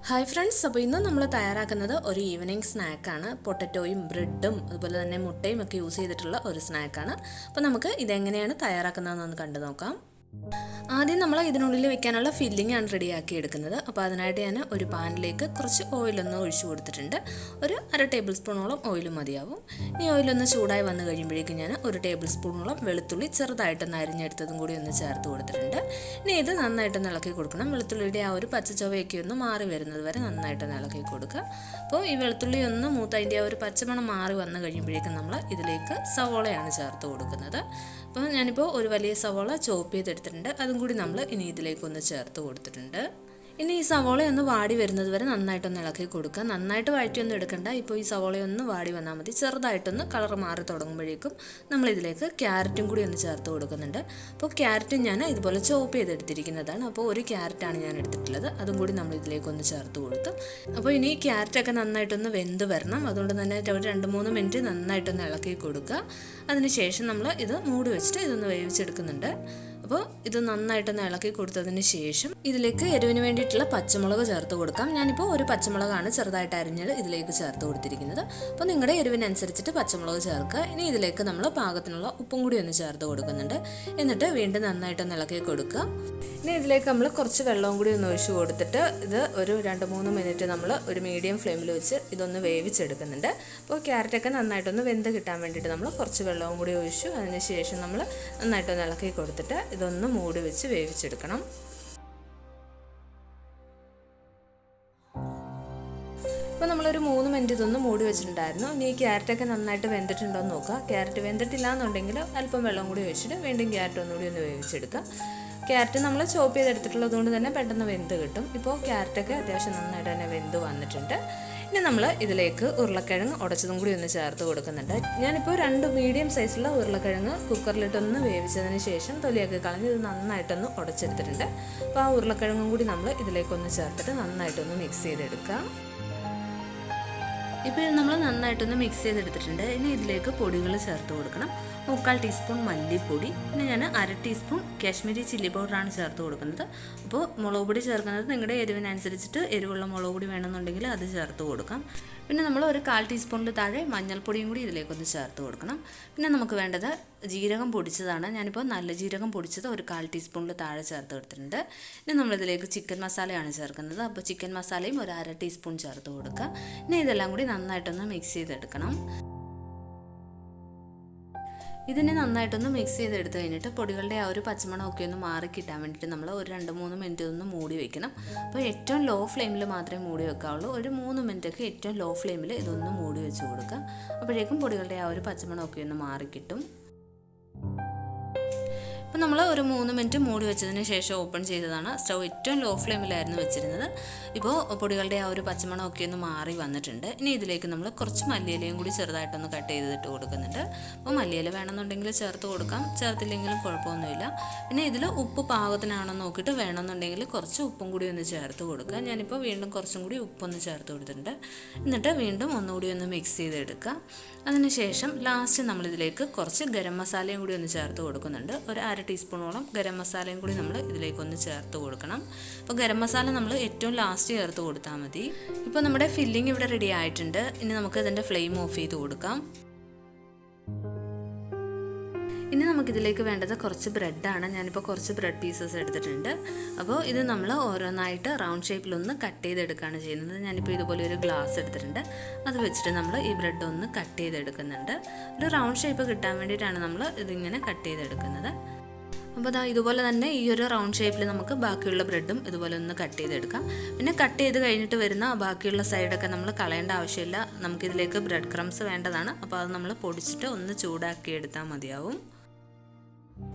Hi friends, അപ്പോൾ ഇന്ന് നമ്മൾ തയ്യാറാക്കുന്നത് ഒരു ഈവനിങ് സ്നാക്കാണ്. പൊട്ടറ്റോയും ബ്രെഡും അതുപോലെ തന്നെ മുട്ടയും ഒക്കെ യൂസ് ചെയ്തിട്ടുള്ള ഒരു സ്നാക്കാണ്. അപ്പോൾ നമുക്ക് ഇതെങ്ങനെയാണ് തയ്യാറാക്കുന്നതെന്നൊന്ന് കണ്ടു നോക്കാം. ആദ്യം നമ്മൾ ഇതിനുള്ളിൽ വെക്കാനുള്ള ഫില്ലിംഗ് ആണ് റെഡിയാക്കി എടുക്കുന്നത്. അപ്പോൾ അതിനായിട്ട് ഞാൻ ഒരു പാനിലേക്ക് കുറച്ച് ഓയിലൊന്ന് ഒഴിച്ചു കൊടുത്തിട്ടുണ്ട്. ഒരു 1/2 ടേബിൾ സ്പൂണോളം ഓയിൽ മതിയാവും. ഈ ഓയിലൊന്ന് ചൂടായി വന്നു കഴിയുമ്പോഴേക്കും ഞാൻ 1 ടേബിൾ സ്പൂണോളം വെളുത്തുള്ളി ചെറുതായിട്ടൊന്ന് അരിഞ്ഞെടുത്തതും കൂടി ഒന്ന് ചേർത്ത് കൊടുത്തിട്ടുണ്ട്. ഇനി ഇത് നന്നായിട്ടൊന്ന് ഇളക്കി കൊടുക്കണം. വെളുത്തുള്ളിയുടെ ആ ഒരു പച്ചച്ചൊവയൊക്കെ ഒന്ന് മാറി വരുന്നത് വരെ നന്നായിട്ടൊന്ന് ഇളക്കി കൊടുക്കുക. അപ്പോൾ ഈ വെളുത്തുള്ളി ഒന്ന് മൂത്ത് അതിൻ്റെ ആ ഒരു പച്ചമണം മാറി വന്നു കഴിയുമ്പോഴേക്കും നമ്മൾ ഇതിലേക്ക് സവോളയാണ് ചേർത്ത് കൊടുക്കുന്നത്. അപ്പോൾ ഞാനിപ്പോൾ ഒരു വലിയ സവോള ചോപ്പ് ചെയ്തെടുത്തിട്ടുണ്ട്. അതും കൂടി നമ്മൾ ഇനി ഇതിലേക്കൊന്ന് ചേർത്ത് കൊടുത്തിട്ടുണ്ട്. ഇനി ഈ സവോളയൊന്ന് വാടി വരുന്നത് വരെ നന്നായിട്ടൊന്ന് ഇളക്കി കൊടുക്കുക. നന്നായിട്ട് വഴറ്റിയൊന്നും എടുക്കണ്ട. ഇപ്പോൾ ഈ സവോളയൊന്ന് വാടി വന്നാൽ മതി. ചെറുതായിട്ടൊന്ന് കളർ മാറി തുടങ്ങുമ്പോഴേക്കും നമ്മളിതിലേക്ക് ക്യാരറ്റും കൂടി ഒന്ന് ചേർത്ത് കൊടുക്കുന്നുണ്ട്. അപ്പോൾ ക്യാരറ്റും ഞാൻ ഇതുപോലെ ചോപ്പ് ചെയ്തെടുത്തിരിക്കുന്നതാണ്. അപ്പോൾ ഒരു ക്യാരറ്റാണ് ഞാൻ എടുത്തിട്ടുള്ളത്. അതും കൂടി നമ്മൾ ഇതിലേക്കൊന്ന് ചേർത്ത് കൊടുത്തു. അപ്പോൾ ഇനി ഈ ക്യാരറ്റൊക്കെ നന്നായിട്ടൊന്ന് വെന്ത് വരണം. അതുകൊണ്ട് തന്നെ ഒരു 2-3 മിനിറ്റ് നന്നായിട്ടൊന്ന് ഇളക്കി കൊടുക്കുക. അതിനുശേഷം നമ്മൾ ഇത് മൂടി വെച്ചിട്ട് ഇതൊന്ന് വേവിച്ചെടുക്കുന്നുണ്ട്. അപ്പോൾ ഇത് നന്നായിട്ടൊന്ന് ഇളക്കി കൊടുത്തതിന് ശേഷം ഇതിലേക്ക് എരിവിന് വേണ്ടിയിട്ടുള്ള പച്ചമുളക് ചേർത്ത് കൊടുക്കാം. ഞാനിപ്പോൾ ഒരു പച്ചമുളകാണ് ചെറുതായിട്ട് അരിഞ്ഞത് ഇതിലേക്ക് ചേർത്ത് കൊടുത്തിരിക്കുന്നത്. അപ്പോൾ നിങ്ങളുടെ എരിവിനനുസരിച്ചിട്ട് പച്ചമുളക് ചേർക്കുക. ഇനി ഇതിലേക്ക് നമ്മൾ പാകത്തിനുള്ള ഉപ്പും കൂടി ഒന്ന് ചേർത്ത് കൊടുക്കുന്നുണ്ട്. എന്നിട്ട് വീണ്ടും നന്നായിട്ടൊന്ന് ഇളക്കി കൊടുക്കുക. ഇനി ഇതിലേക്ക് നമ്മൾ കുറച്ച് വെള്ളവും കൂടി ഒന്ന് ഒഴിച്ച് കൊടുത്തിട്ട് ഇത് ഒരു 2-3 മിനിറ്റ് നമ്മൾ ഒരു മീഡിയം ഫ്ലെയിമിൽ വെച്ച് ഇതൊന്ന് വേവിച്ചെടുക്കുന്നുണ്ട്. അപ്പോൾ ക്യാരറ്റൊക്കെ നന്നായിട്ടൊന്ന് വെന്ത് കിട്ടാൻ വേണ്ടിയിട്ട് നമ്മൾ കുറച്ച് വെള്ളവും കൂടി ഒഴിച്ചു. അതിന് ശേഷം നമ്മൾ നന്നായിട്ടൊന്ന് ഇളക്കി കൊടുത്തിട്ട് ഇതൊന്ന് മൂടി വെച്ച് വേവിച്ചെടുക്കണം. അപ്പോൾ നമ്മളൊരു 3 മിനിറ്റ് ഇതൊന്ന് മൂടി വെച്ചിട്ടുണ്ടായിരുന്നു. ഇനി ഈ ക്യാരറ്റൊക്കെ നന്നായിട്ട് വെന്തിട്ടുണ്ടോ എന്ന് നോക്കുക. ക്യാരറ്റ് വെന്തിട്ടില്ല എന്നുണ്ടെങ്കിൽ അല്പം വെള്ളം കൂടി ഒഴിച്ചിട്ട് വീണ്ടും ക്യാരറ്റ് ഒന്നുകൂടി ഒന്ന് വേവിച്ചെടുക്കുക. ക്യാരറ്റ് നമ്മൾ ചോപ്പ് ചെയ്തെടുത്തിട്ടുള്ളത് കൊണ്ട് തന്നെ പെട്ടെന്ന് വെന്ത് കിട്ടും. ഇപ്പോൾ ക്യാരറ്റൊക്കെ അത്യാവശ്യം നന്നായിട്ട് തന്നെ വെന്ത് വന്നിട്ടുണ്ട്. ഇനി നമ്മൾ ഇതിലേക്ക് ഉരുളക്കിഴങ്ങ് ഉടച്ചതും കൂടി ഒന്ന് ചേർത്ത് കൊടുക്കുന്നുണ്ട്. ഞാനിപ്പോൾ 2 മീഡിയം സൈസുള്ള ഉരുളക്കിഴങ്ങ് കുക്കറിലിട്ടൊന്ന് വേവിച്ചതിന് ശേഷം തൊലിയൊക്കെ കളഞ്ഞ് ഇത് നന്നായിട്ടൊന്ന് ഉടച്ചെടുത്തിട്ടുണ്ട്. അപ്പോൾ ആ ഉരുളക്കിഴങ്ങും കൂടി നമ്മൾ ഇതിലേക്കൊന്ന് ചേർത്തിട്ട് നന്നായിട്ടൊന്ന് മിക്സ് ചെയ്തെടുക്കുക. ഇപ്പോൾ നമ്മൾ നന്നായിട്ടൊന്ന് മിക്സ് ചെയ്തെടുത്തിട്ടുണ്ട്. ഇനി ഇതിലേക്ക് പൊടികൾ ചേർത്ത് കൊടുക്കണം. 3/4 ടീസ്പൂൺ മല്ലിപ്പൊടി, പിന്നെ ഞാൻ 1/2 ടീസ്പൂൺ കാശ്മീരി ചില്ലി പൗഡറാണ് ചേർത്ത് കൊടുക്കുന്നത്. അപ്പോൾ മുളക് പൊടി ചേർക്കുന്നത് നിങ്ങളുടെ എരിവിനനുസരിച്ചിട്ട് എരിവുള്ള മുളക് പൊടി വേണമെന്നുണ്ടെങ്കിൽ അത് ചേർത്ത് കൊടുക്കാം. പിന്നെ നമ്മൾ ഒരു 1/4 ടീസ്പൂണിൽ താഴെ മഞ്ഞൾപ്പൊടിയും കൂടി ഇതിലേക്കൊന്ന് ചേർത്ത് കൊടുക്കണം. പിന്നെ നമുക്ക് വേണ്ടത് ജീരകം പൊടിച്ചതാണ്. ഞാനിപ്പോൾ നല്ല ജീരകം പൊടിച്ചത് ഒരു 1/4 ടീസ്പൂണിൽ താഴെ ചേർത്ത് കൊടുത്തിട്ടുണ്ട്. ഇനി നമ്മളിതിലേക്ക് ചിക്കൻ മസാലയാണ് ചേർക്കുന്നത്. അപ്പോൾ ചിക്കൻ മസാലയും ഒരു 1/2 ടീസ്പൂൺ ചേർത്ത് കൊടുക്കുക. ഇനി ഇതെല്ലാം കൂടി നന്നായിട്ടൊന്ന് മിക്സ് ചെയ്തെടുക്കണം. ഇതിനെ നന്നായിട്ടൊന്ന് മിക്സ് ചെയ്തെടുത്ത് കഴിഞ്ഞിട്ട് പൊടികളുടെ ആ ഒരു പച്ചമണമൊക്കെ ഒന്ന് മാറി കിട്ടാൻ വേണ്ടിയിട്ട് നമ്മൾ ഒരു 2-3 മിനിറ്റ് ഒന്ന് മൂടി വെക്കണം. അപ്പോൾ ഏറ്റവും ലോ ഫ്ലെയിമിൽ മാത്രമേ മൂടി വെക്കാവുള്ളൂ. ഒരു 3 മിനിറ്റൊക്കെ ഏറ്റവും ലോ ഫ്ലെയിമിൽ ഇതൊന്ന് മൂടി വെച്ച് കൊടുക്കുക. അപ്പോഴേക്കും പൊടികളുടെ ആ ഒരു പച്ചമണമൊക്കെ ഒന്ന് മാറി കിട്ടും. അപ്പോൾ നമ്മൾ ഒരു 3 മിനിറ്റ് മൂടി വെച്ചതിന് ശേഷം ഓപ്പൺ ചെയ്തതാണ്. സ്റ്റൗ ഏറ്റവും ലോ ഫ്ലെയിമിലായിരുന്നു വെച്ചിരുന്നത്. ഇപ്പോൾ പൊടികളുടെ ആ ഒരു പച്ചമണമൊക്കെ ഒന്ന് മാറി വന്നിട്ടുണ്ട്. ഇനി ഇതിലേക്ക് നമ്മൾ കുറച്ച് മല്ലിയിലയും കൂടി ചെറുതായിട്ടൊന്ന് കട്ട് ചെയ്തിട്ട് കൊടുക്കുന്നുണ്ട്. അപ്പോൾ മല്ലിയില വേണമെന്നുണ്ടെങ്കിൽ ചേർത്ത് കൊടുക്കാം, ചേർത്തില്ലെങ്കിലും കുഴപ്പമൊന്നുമില്ല. പിന്നെ ഇതിൽ ഉപ്പ് പാകത്തിനാണെന്ന് നോക്കിയിട്ട് വേണമെന്നുണ്ടെങ്കിൽ കുറച്ച് ഉപ്പും കൂടി ഒന്ന് ചേർത്ത് കൊടുക്കുക. ഞാനിപ്പോൾ വീണ്ടും കുറച്ചും കൂടി ഉപ്പൊന്ന് ചേർത്ത് കൊടുത്തിട്ടുണ്ട്. എന്നിട്ട് വീണ്ടും ഒന്നുകൂടി ഒന്ന് മിക്സ് ചെയ്തെടുക്കുക. അതിനുശേഷം ലാസ്റ്റ് നമ്മളിതിലേക്ക് കുറച്ച് ഗരം മസാലയും കൂടി ഒന്ന് ചേർത്ത് കൊടുക്കുന്നുണ്ട്. ഒരു 1/2 ടീസ്പൂണോളം ഗരം മസാലയും കൂടി നമ്മൾ ഇതിലേക്കൊന്ന് ചേർത്ത് കൊടുക്കണം. അപ്പോൾ ഗരം മസാല നമ്മൾ ഏറ്റവും ലാസ്റ്റ് ചേർത്ത് കൊടുത്താൽ മതി. ഇപ്പോൾ നമ്മുടെ ഫില്ലിംഗ് ഇവിടെ റെഡി ആയിട്ടുണ്ട്. ഇനി നമുക്ക് ഇതിൻ്റെ ഫ്ലെയിം ഓഫ് ചെയ്ത് കൊടുക്കാം. ഇനി നമുക്കിതിലേക്ക് വേണ്ടത് കുറച്ച് ബ്രെഡാണ്. ഞാനിപ്പോൾ കുറച്ച് ബ്രെഡ് പീസസ് എടുത്തിട്ടുണ്ട്. അപ്പോൾ ഇത് നമ്മൾ ഓരോന്നായിട്ട് റൗണ്ട് ഷേപ്പിലൊന്ന് കട്ട് ചെയ്തെടുക്കുകയാണ് ചെയ്യുന്നത്. ഞാനിപ്പോൾ ഇതുപോലെ ഒരു ഗ്ലാസ് എടുത്തിട്ടുണ്ട്. അത് വെച്ചിട്ട് നമ്മൾ ഈ ബ്രെഡ് ഒന്ന് കട്ട് ചെയ്തെടുക്കുന്നുണ്ട്. ഒരു റൗണ്ട് ഷേപ്പ് കിട്ടാൻ വേണ്ടിയിട്ടാണ് നമ്മൾ ഇതിങ്ങനെ കട്ട് ചെയ്തെടുക്കുന്നത്. അപ്പോൾ ഇതുപോലെ തന്നെ ഈ ഒരു റൗണ്ട് ഷേപ്പിൽ നമുക്ക് ബാക്കിയുള്ള ബ്രെഡും ഇതുപോലെ ഒന്ന് കട്ട് ചെയ്തെടുക്കാം. പിന്നെ കട്ട് ചെയ്ത് കഴിഞ്ഞിട്ട് വരുന്ന ബാക്കിയുള്ള സൈഡൊക്കെ നമ്മൾ കളയേണ്ട ആവശ്യമില്ല. നമുക്കിതിലേക്ക് ബ്രെഡ് ക്രംസ് വേണ്ടതാണ്. അപ്പോൾ അത് നമ്മൾ പൊടിച്ചിട്ട് ഒന്ന് ചൂടാക്കി എടുത്താൽ മതിയാവും.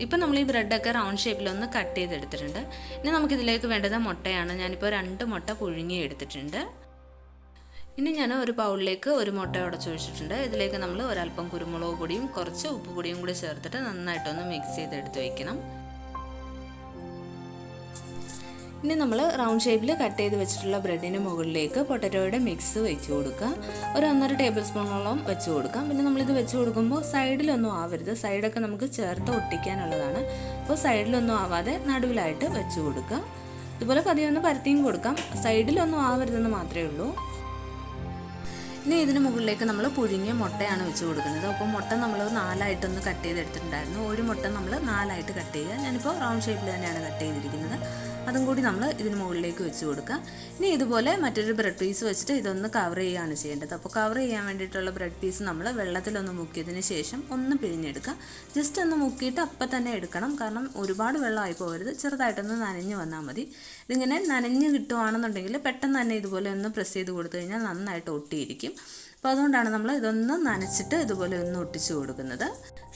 ഇപ്പം നമ്മൾ ഈ ബ്രെഡൊക്കെ റൗണ്ട് ഷേപ്പിലൊന്ന് കട്ട് ചെയ്തെടുത്തിട്ടുണ്ട്. ഇനി നമുക്കിതിലേക്ക് വേണ്ടത് മുട്ടയാണ്. ഞാനിപ്പോൾ 2 മുട്ട പുഴുങ്ങി എടുത്തിട്ടുണ്ട്. ഇനി ഞാൻ ഒരു ബൗളിലേക്ക് ഒരു മുട്ട ഉടച്ചൊഴിച്ചിട്ടുണ്ട്. ഇതിലേക്ക് നമ്മൾ ഒരല്പം കുരുമുളക് പൊടിയും കുറച്ച് ഉപ്പ് പൊടിയും കൂടി ചേർത്തിട്ട് നന്നായിട്ടൊന്ന് മിക്സ് ചെയ്തെടുത്ത് വയ്ക്കണം. ഇനി നമ്മൾ റൗണ്ട് ഷേപ്പിൽ കട്ട് ചെയ്ത് വെച്ചിട്ടുള്ള ബ്രെഡിന് മുകളിലേക്ക് പൊട്ടറ്റോയുടെ മിക്സ് വെച്ച് കൊടുക്കുക. ഒരു 1.5 ടേബിൾ സ്പൂണോളം വെച്ച് കൊടുക്കാം. പിന്നെ നമ്മളിത് വെച്ച് കൊടുക്കുമ്പോൾ സൈഡിലൊന്നും ആവരുത്. സൈഡൊക്കെ നമുക്ക് ചേർത്ത് ഒട്ടിക്കാനുള്ളതാണ്. അപ്പോൾ സൈഡിലൊന്നും ആവാതെ നടുവിലായിട്ട് വെച്ച് കൊടുക്കുക. ഇതുപോലെ പതിയെ ഒന്ന് പരത്തിയും കൊടുക്കാം, സൈഡിലൊന്നും ആവരുതെന്ന് മാത്രമേ ഉള്ളൂ. ഇനി ഇതിന് മുകളിലേക്ക് നമ്മൾ പുഴുങ്ങിയ മുട്ടയാണ് വെച്ച് കൊടുക്കുന്നത്. അപ്പോൾ മുട്ട നമ്മൾ 4ആയിട്ടൊന്ന് കട്ട് ചെയ്തെടുത്തിട്ടുണ്ടായിരുന്നു. ഒരു മുട്ട നമ്മൾ 4ആയിട്ട് കട്ട് ചെയ്യുക. ഞാനിപ്പോൾ റൗണ്ട് ഷേപ്പിൽ തന്നെയാണ് കട്ട് ചെയ്തിരിക്കുന്നത്. അതും കൂടി നമ്മൾ ഇതിന് മുകളിലേക്ക് വെച്ച് കൊടുക്കുക. ഇനി ഇതുപോലെ മറ്റൊരു ബ്രെഡ് പീസ് വെച്ചിട്ട് ഇതൊന്ന് കവർ ചെയ്യുകയാണ് ചെയ്യേണ്ടത്. അപ്പോൾ കവർ ചെയ്യാൻ വേണ്ടിയിട്ടുള്ള ബ്രെഡ് പീസ് നമ്മൾ വെള്ളത്തിലൊന്ന് മുക്കിയതിന് ശേഷം ഒന്ന് പിഴിഞ്ഞെടുക്കുക. ജസ്റ്റ് ഒന്ന് മുക്കിയിട്ട് അപ്പം തന്നെ എടുക്കണം, കാരണം ഒരുപാട് വെള്ളമായി പോകരുത്, ചെറുതായിട്ടൊന്ന് നനഞ്ഞ് വന്നാൽ മതി. ഇതിങ്ങനെ നനഞ്ഞ് കിട്ടുവാണെന്നുണ്ടെങ്കിൽ പെട്ടെന്ന് തന്നെ ഇതുപോലെ ഒന്ന് പ്രസ് ചെയ്ത് കൊടുത്തു കഴിഞ്ഞാൽ നന്നായിട്ട് ഒട്ടിയിരിക്കും. അപ്പോൾ അതുകൊണ്ടാണ് നമ്മൾ ഇതൊന്ന് നനച്ചിട്ട് ഇതുപോലെ ഒന്ന് ഒട്ടിച്ചു കൊടുക്കുന്നത്.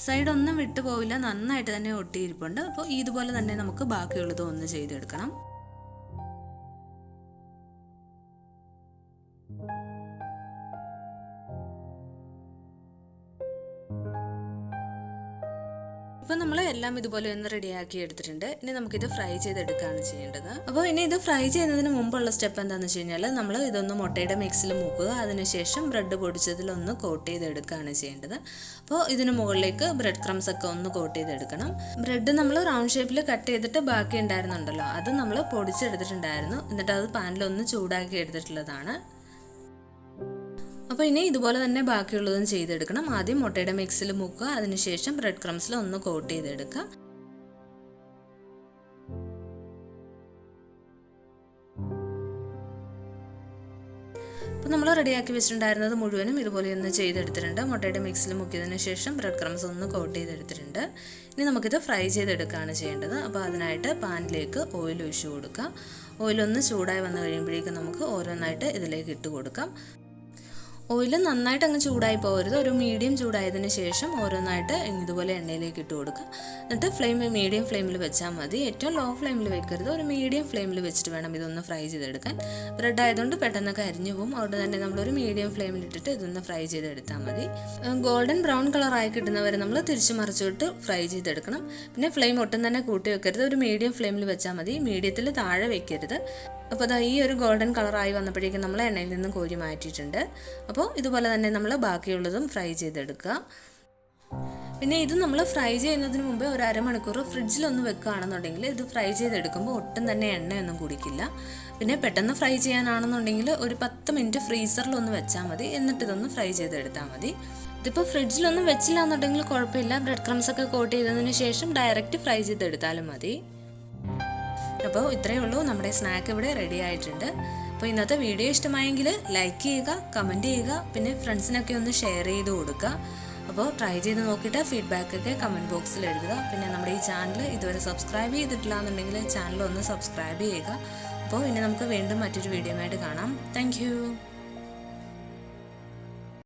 സൈഡൊന്നും വിട്ടു പോവില്ല, നന്നായിട്ട് തന്നെ ഒട്ടിയിരിപ്പുണ്ട്. അപ്പോൾ ഇതുപോലെ തന്നെ നമുക്ക് ബാക്കിയുള്ളതും ഒന്ന് ചെയ്തെടുക്കണം. അപ്പോൾ നമ്മൾ എല്ലാം ഇതുപോലെ ഒന്ന് റെഡിയാക്കി എടുത്തിട്ടുണ്ട്. ഇനി നമുക്കിത് ഫ്രൈ ചെയ്തെടുക്കുകയാണ് ചെയ്യേണ്ടത്. അപ്പോൾ ഇനി ഇത് ഫ്രൈ ചെയ്യുന്നതിന് മുമ്പുള്ള സ്റ്റെപ്പ് എന്താണെന്ന് വെച്ച് കഴിഞ്ഞാൽ നമ്മൾ ഇതൊന്ന് മുട്ടയുടെ മിക്സിൽ മുക്കുക. അതിനുശേഷം ബ്രെഡ് പൊടിച്ചതിലൊന്ന് കോട്ട് ചെയ്തെടുക്കുകയാണ് ചെയ്യേണ്ടത്. അപ്പോൾ ഇതിന് മുകളിലേക്ക് ബ്രെഡ് ക്രംസ് ഒക്കെ ഒന്ന് കോട്ട് ചെയ്തെടുക്കണം. ബ്രെഡ് നമ്മൾ റൗണ്ട് ഷേപ്പിൽ കട്ട് ചെയ്തിട്ട് ബാക്കി ഉണ്ടായിരുന്നുണ്ടല്ലോ, അത് നമ്മൾ പൊടിച്ചെടുത്തിട്ടുണ്ടായിരുന്നു. എന്നിട്ട് അത് പാനിലൊന്ന് ചൂടാക്കി എടുത്തിട്ടുള്ളതാണ്. അപ്പോൾ ഇനി ഇതുപോലെ തന്നെ ബാക്കിയുള്ളതും ചെയ്തെടുക്കണം. ആദ്യം മുട്ടയുടെ മിക്സിൽ മുക്കുക, അതിനുശേഷം ബ്രെഡ് ക്രംസിൽ ഒന്ന് കോട്ട് ചെയ്തെടുക്കുക. അപ്പോൾ നമ്മൾ റെഡിയാക്കി വെച്ചിട്ടുണ്ടായിരുന്നത് മുഴുവനും ഇതുപോലെ ഒന്ന് ചെയ്തെടുത്തിട്ടുണ്ട്. മുട്ടയുടെ മിക്സിൽ മുക്കിയതിന് ശേഷം ബ്രെഡ് ക്രംസ് ഒന്ന് കോട്ട് ചെയ്തെടുത്തിട്ടുണ്ട്. ഇനി നമുക്കിത് ഫ്രൈ ചെയ്തെടുക്കുകയാണ് ചെയ്യേണ്ടത്. അപ്പോൾ അതിനായിട്ട് പാനിലേക്ക് ഓയിൽ ഒഴിച്ചു കൊടുക്കുക. ഓയിലൊന്ന് ചൂടായി വന്നു കഴിയുമ്പോഴേക്കും നമുക്ക് ഓരോന്നായിട്ട് ഇതിലേക്ക് ഇട്ട് കൊടുക്കാം. ഓയിൽ നന്നായിട്ട് അങ്ങ് ചൂടായി പോകരുത്, ഒരു മീഡിയം ചൂടായതിന് ശേഷം ഓരോന്നായിട്ട് ഇതുപോലെ എണ്ണയിലേക്ക് ഇട്ട് കൊടുക്കുക. എന്നിട്ട് ഫ്ലെയിം മീഡിയം ഫ്ലെയിമിൽ വെച്ചാൽ മതി, ഏറ്റവും ലോ ഫ്ലെയിമിൽ വെക്കരുത്, ഒരു മീഡിയം ഫ്ലെയിമിൽ വെച്ചിട്ട് വേണം ഇതൊന്ന് ഫ്രൈ ചെയ്തെടുക്കാൻ. ബ്രെഡ് ആയതുകൊണ്ട് പെട്ടെന്നൊക്കെ അരിഞ്ഞു പോകും, അതുകൊണ്ട് തന്നെ നമ്മളൊരു മീഡിയം ഫ്ലെയിമിൽ ഇട്ടിട്ട് ഇതൊന്ന് ഫ്രൈ ചെയ്തെടുത്താൽ മതി. ഗോൾഡൻ ബ്രൗൺ കളറായി കിട്ടുന്നവരെ നമ്മൾ തിരിച്ചു മറിച്ചിട്ട് ഫ്രൈ ചെയ്തെടുക്കണം. പിന്നെ ഫ്ലെയിം ഒട്ടും തന്നെ കൂട്ടി വെക്കരുത്, ഒരു മീഡിയം ഫ്ലെയിമിൽ വെച്ചാൽ മതി, മീഡിയത്തിൽ താഴെ വെക്കരുത്. അപ്പോൾ അതാ ഈ ഒരു ഗോൾഡൻ കളറായി വന്നപ്പോഴേക്കും നമ്മൾ എണ്ണയിൽ നിന്നും കോരി മാറ്റിയിട്ടുണ്ട്. അപ്പോൾ ഇതുപോലെ തന്നെ നമ്മൾ ബാക്കിയുള്ളതും ഫ്രൈ ചെയ്തെടുക്കുക. പിന്നെ ഇത് നമ്മൾ ഫ്രൈ ചെയ്യുന്നതിന് മുമ്പേ ഒരു അരമണിക്കൂർ ഫ്രിഡ്ജിലൊന്ന് വെക്കുകയാണെന്നുണ്ടെങ്കിൽ ഇത് ഫ്രൈ ചെയ്തെടുക്കുമ്പോൾ ഒട്ടും തന്നെ എണ്ണയൊന്നും കുടിക്കില്ല. പിന്നെ പെട്ടെന്ന് ഫ്രൈ ചെയ്യാനാണെന്നുണ്ടെങ്കിൽ ഒരു 10 മിനിറ്റ് ഫ്രീസറിലൊന്ന് വെച്ചാൽ മതി, എന്നിട്ട് ഇതൊന്ന് ഫ്രൈ ചെയ്തെടുത്താൽ മതി. ഇതിപ്പോൾ ഫ്രിഡ്ജിലൊന്നും വെച്ചില്ല എന്നുണ്ടെങ്കിൽ കുഴപ്പമില്ല, ബ്രെഡ് ക്രംസ് ഒക്കെ കോട്ട് ചെയ്തതിന് ശേഷം ഡയറക്റ്റ് ഫ്രൈ ചെയ്തെടുത്താലും മതി. അപ്പോൾ ഇത്രയേ ഉള്ളൂ, നമ്മുടെ സ്നാക്ക് ഇവിടെ റെഡി ആയിട്ടുണ്ട്. അപ്പോൾ ഇന്നത്തെ വീഡിയോ ഇഷ്ടമായെങ്കിൽ ലൈക്ക് ചെയ്യുക, കമൻറ്റ് ചെയ്യുക, പിന്നെ ഫ്രണ്ട്സിനൊക്കെ ഒന്ന് ഷെയർ ചെയ്ത് കൊടുക്കുക. അപ്പോൾ ട്രൈ ചെയ്ത് നോക്കിയിട്ട് ഫീഡ്ബാക്കൊക്കെ കമൻറ്റ് ബോക്സിൽ എഴുതുക. പിന്നെ നമ്മുടെ ഈ ചാനൽ ഇതുവരെ സബ്സ്ക്രൈബ് ചെയ്തിട്ടില്ല എന്നുണ്ടെങ്കിൽ ചാനൽ ഒന്ന് സബ്സ്ക്രൈബ് ചെയ്യുക. അപ്പോൾ ഇനി നമുക്ക് വീണ്ടും മറ്റൊരു വീഡിയോ ആയിട്ട് കാണാം. താങ്ക്